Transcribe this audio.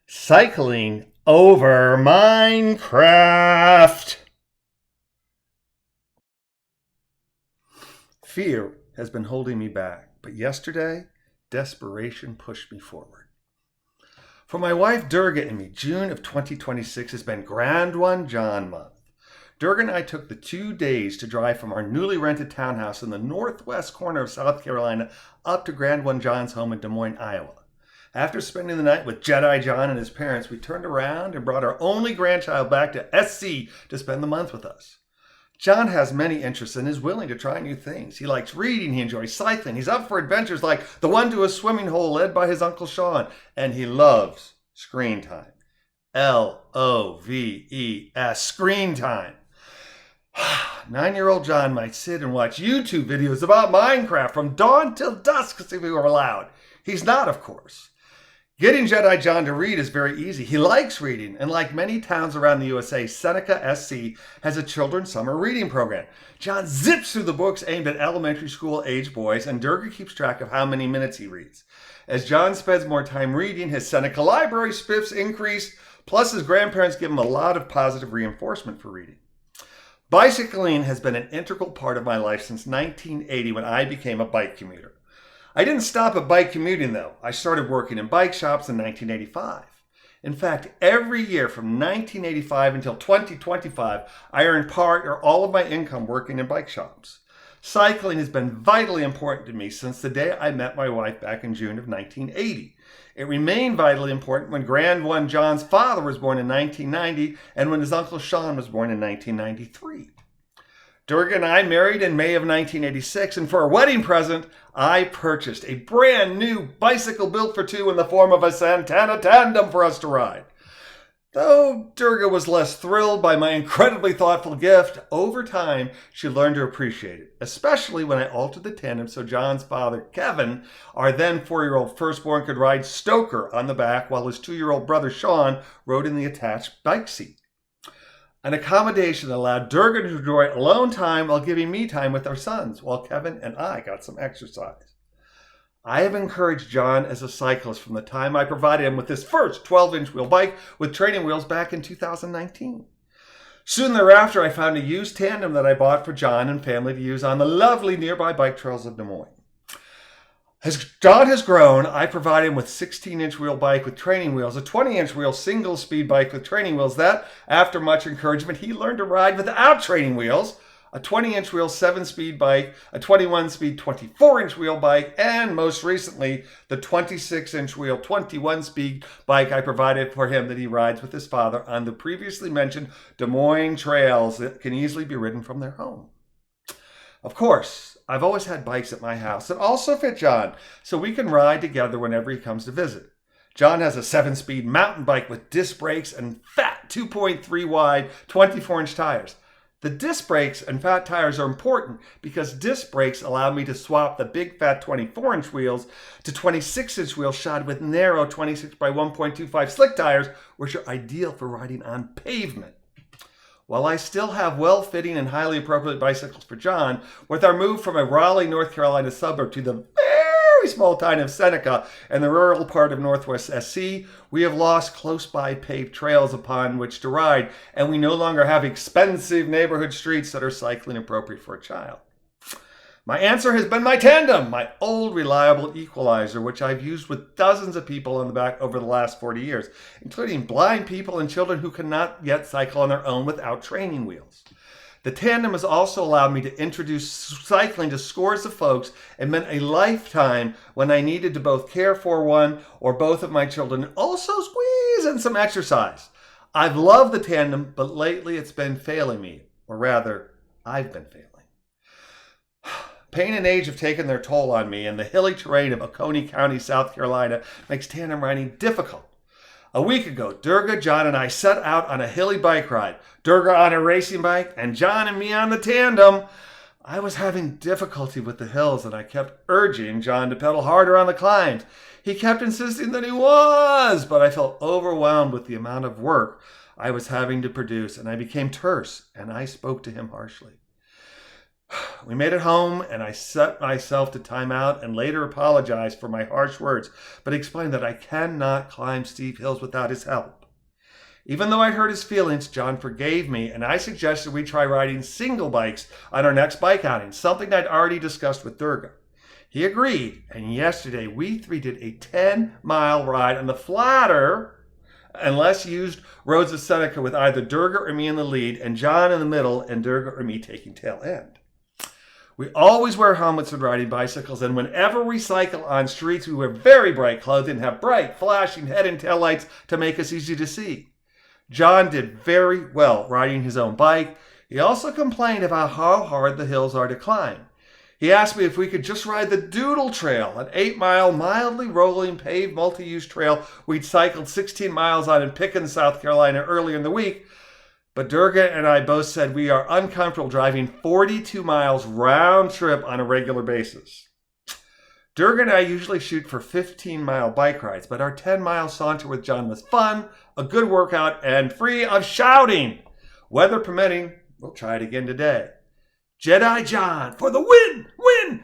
Cycling over Minecraft. Fear has been holding me back, but yesterday, desperation pushed me forward. For my wife Durga and me, June of 2026 has been Grandone John month. Durga and I took the 2 days to drive from our newly rented townhouse in the northwest corner of South Carolina up to Grandone John's home in Des Moines, Iowa. After spending the night with Jedi John and his parents, we turned around and brought our only grandchild back to SC to spend the month with us. John has many interests and is willing to try new things. He likes reading, he enjoys cycling, he's up for adventures like the one to a swimming hole led by his Uncle Sean, and he loves screen time. Loves, screen time. 9-year-old John might sit and watch YouTube videos about Minecraft from dawn till dusk if he were allowed. He's not, of course. Getting Jedi John to read is very easy. He likes reading, and like many towns around the USA, Seneca, SC has a children's summer reading program. John zips through the books aimed at elementary school age boys, and Durga keeps track of how many minutes he reads. As John spends more time reading, his Seneca library spiffs increase, plus his grandparents give him a lot of positive reinforcement for reading. Bicycling has been an integral part of my life since 1980 when I became a bike commuter. I didn't stop at bike commuting though. I started working in bike shops in 1985. In fact, every year from 1985 until 2025, I earned part or all of my income working in bike shops. Cycling has been vitally important to me since the day I met my wife back in June of 1980. It remained vitally important when Grandone John's father was born in 1990 and when his Uncle Sean was born in 1993. Durga and I married in May of 1986, and for a wedding present, I purchased a brand new bicycle built for two in the form of a Santana tandem for us to ride. Though Durga was less thrilled by my incredibly thoughtful gift, over time she learned to appreciate it, especially when I altered the tandem so John's father, Kevin, our then 4-year-old firstborn, could ride Stoker on the back while his 2-year-old brother Sean rode in the attached bike seat. An accommodation that allowed Durga to enjoy alone time while giving me time with our sons, while Kevin and I got some exercise. I have encouraged John as a cyclist from the time I provided him with his first 12-inch wheel bike with training wheels back in 2019. Soon thereafter, I found a used tandem that I bought for John and family to use on the lovely nearby bike trails of Des Moines. As John has grown, I provided him with a 16-inch wheel bike with training wheels, a 20-inch wheel single-speed bike with training wheels that, after much encouragement, he learned to ride without training wheels, a 20-inch wheel 7-speed bike, a 21-speed 24-inch wheel bike, and most recently, the 26-inch wheel 21-speed bike I provided for him that he rides with his father on the previously mentioned Des Moines trails that can easily be ridden from their home. Of course, I've always had bikes at my house that also fit John, so we can ride together whenever he comes to visit. John has a 7-speed mountain bike with disc brakes and fat 2.3 wide 24-inch tires. The disc brakes and fat tires are important because disc brakes allow me to swap the big fat 24-inch wheels to 26-inch wheels shod with narrow 26 by 1.25 slick tires, which are ideal for riding on pavement. While I still have well-fitting and highly appropriate bicycles for John, with our move from a Raleigh, North Carolina suburb to the very small town of Seneca and the rural part of Northwest SC, we have lost close-by paved trails upon which to ride, and we no longer have expensive neighborhood streets that are cycling appropriate for a child. My answer has been my tandem, my old reliable equalizer, which I've used with dozens of people on the back over the last 40 years, including blind people and children who cannot yet cycle on their own without training wheels. The tandem has also allowed me to introduce cycling to scores of folks and meant a lifetime when I needed to both care for one or both of my children and also squeeze in some exercise. I've loved the tandem, but lately it's been failing me, or rather, I've been failing. Pain and age have taken their toll on me, and the hilly terrain of Oconee County, South Carolina, makes tandem riding difficult. A week ago, Durga, John, and I set out on a hilly bike ride. Durga on a racing bike, and John and me on the tandem. I was having difficulty with the hills, and I kept urging John to pedal harder on the climbs. He kept insisting that he was, but I felt overwhelmed with the amount of work I was having to produce, and I became terse, and I spoke to him harshly. We made it home, and I set myself to time out and later apologized for my harsh words, but explained that I cannot climb steep hills without his help. Even though I hurt his feelings, John forgave me, and I suggested we try riding single bikes on our next bike outing, something I'd already discussed with Durga. He agreed, and yesterday we three did a 10-mile ride on the flatter and less used roads of Seneca with either Durga or me in the lead, and John in the middle, and Durga or me taking tail end. We always wear helmets when riding bicycles, and whenever we cycle on streets, we wear very bright clothing and have bright, flashing head and tail lights to make us easy to see. John did very well riding his own bike. He also complained about how hard the hills are to climb. He asked me if we could just ride the Doodle Trail, an 8-mile, mildly rolling, paved, multi-use trail we'd cycled 16 miles on in Pickens, South Carolina earlier in the week. But Durga and I both said we are uncomfortable driving 42 miles round trip on a regular basis. Durga and I usually shoot for 15-mile bike rides, but our 10-mile saunter with John was fun, a good workout, and free of shouting. Weather permitting, we'll try it again today. Jedi John for the win, win,